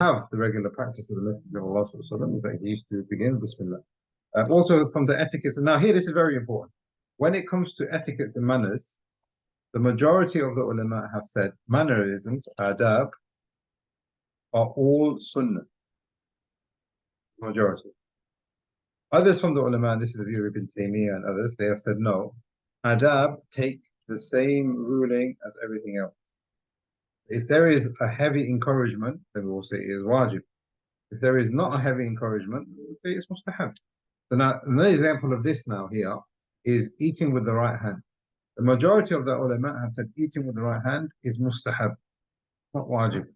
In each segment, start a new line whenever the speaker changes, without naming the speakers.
have the regular practice of the Messenger of Allah sallallahu that he used to begin with Bismillah. Also from the etiquettes, and now here this is very important. When it comes to etiquette and manners, the majority of the ulama have said mannerisms, adab, are all sunnah. Majority. Others from the ulama, and this is the view of Ibn Taymiyyah and others, they have said no. Adab take the same ruling as everything else. If there is a heavy encouragement, then we will say it is wajib. If there is not a heavy encouragement, we will say it's mustahab. So now, another example of this now here is eating with the right hand. The majority of the ulama have said eating with the right hand is mustahab, not wajib.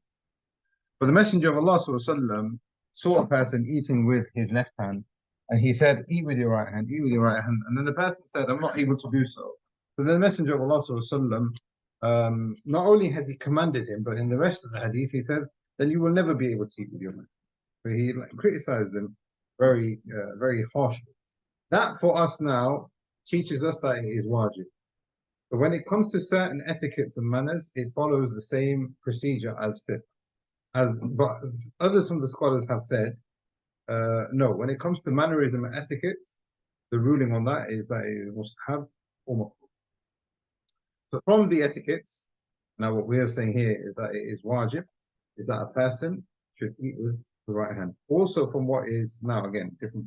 But the Messenger of Allah sallallahu saw a person eating with his left hand, and he said, eat with your right hand, eat with your right hand. And then the person said, I'm not able to do so. So then the Messenger of Allah sallallahu not only has he commanded him, but in the rest of the hadith, he said, then you will never be able to eat with your hand. So he criticized them very, very harshly. That for us now teaches us that it is wajib. But when it comes to certain etiquettes and manners, it follows the same procedure as fiqh. But others from the scholars have said, no, when it comes to mannerism and etiquette, the ruling on that is that it must have or makruh. So from the etiquettes, now what we are saying here is that it is wajib, is that a person should eat with the right hand. Also from what is now, again, different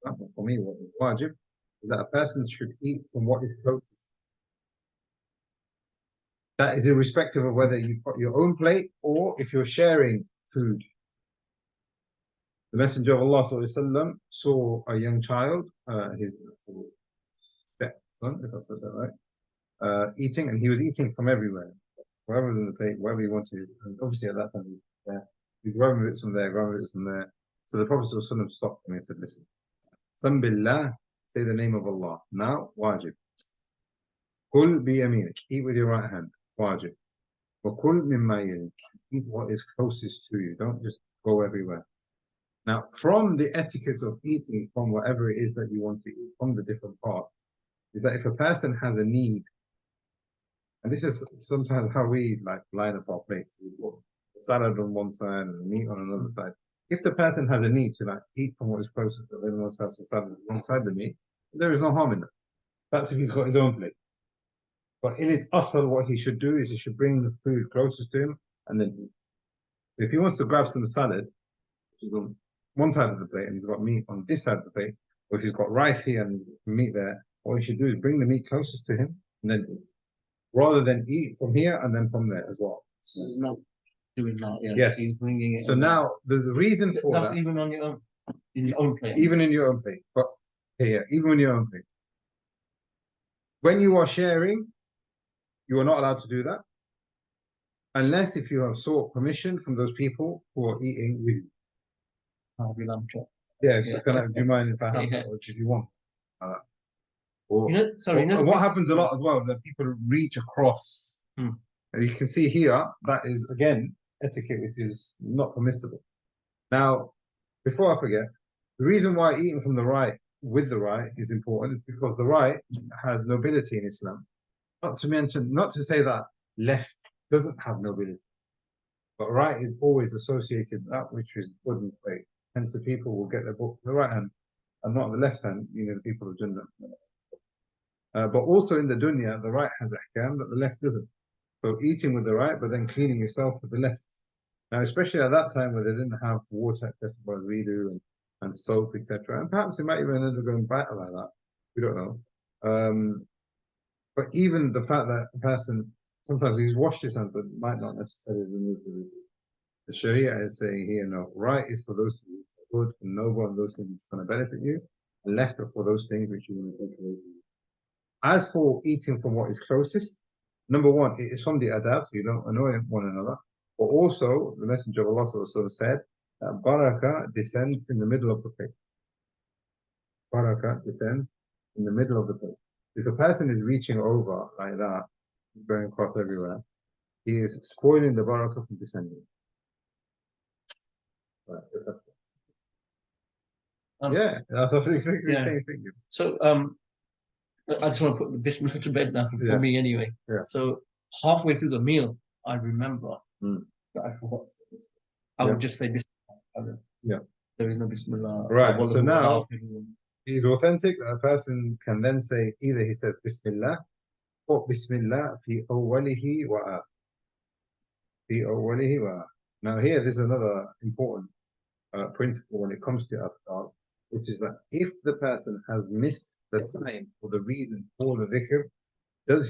from for me, what is wajib, is that a person should eat from what is closest. That is irrespective of whether you've got your own plate or if you're sharing food. The Messenger of Allah sallallahu saw a young child, his stepson, if I said that right, eating, and he was eating from everywhere, wherever was in the plate, wherever he wanted. And obviously at that time, he grabbed bits from there, grabbed bits from there. So the Prophet sallallahu stopped him and said, listen, Sam billah, say the name of Allah. Now, wajib. Kul bi yaminik, eat with your right hand. Wajib. وَكُلْ مِمَّا يَلِيكَ, eat what is closest to you. Don't just go everywhere. Now, from the etiquette of eating from whatever it is that you want to eat, from the different parts, is that if a person has a need, and this is sometimes how we like line up our plates. We put salad on one side and meat on another side. If the person has a need to like eat from what is closest, to then wants to have some salad alongside the meat, there is no harm in that. That's if he's got his own plate. But in its asal, what he should do is he should bring the food closest to him and then eat. If he wants to grab some salad, which is on one side of the plate and he's got meat on this side of the plate, or if he's got rice here and meat there, what he should do is bring the meat closest to him and then eat, rather than eat from here and then from there as well.
So he's not doing that. Yeah.
Yes.
He's bringing it.
So now the reason for
that's
that,
even on your own, in your own plate.
even in your own plate, but here, even in your own plate. When you are sharing, you are not allowed to do that unless if you have sought permission from those people who are eating with you. Yeah, so do you mind if I have that, or do you want? What happens a lot as well, that people reach across. And you can see here, that is, again, etiquette, which is not permissible. Now, before I forget, the reason why eating from the right, with the right, is important is because the right has nobility in Islam. Not to say that left doesn't have nobility, but right is always associated with that which is good and great. Hence, the people will get their book with the right hand and not the left hand, the people of Jannah. But also in the dunya, the right has ahkam, but the left doesn't. So eating with the right, but then cleaning yourself with the left. Now, especially at that time where they didn't have water accessible as we do, and soap, etc. And perhaps it might even end up going back like that. We don't know. But even the fact that a person, sometimes he's washed his hands, but might not necessarily remove the wudu. The Sharia is saying here, no, right is for those things that are good and noble and those things which are going to benefit you, and left are for those things which you want to take away from you. As for eating from what is closest, number one, it is from the adab, so you don't annoy one another. But also, the Messenger of Allah said that barakah descends in the middle of the plate. Barakah descends in the middle of the plate. If a person is reaching over like that, going across everywhere, he is spoiling the barakah from descending. Right. Yeah, that's exactly the same thing.
So, I just want to put the bismillah to bed now for me anyway.
Yeah.
So halfway through the meal, I remember that I forgot this. I would just say Bismillah.
Yeah.
There is no Bismillah.
Right. So now
Awwaluhu
it is authentic that a person can then say either he says Bismillah or Bismillah fi awwalihi wa akhir. Fi awwalihi wa akhir. Now here, this is another important principle when it comes to adhkar, which is that if the person has missed the time or the reason for the dhikr, does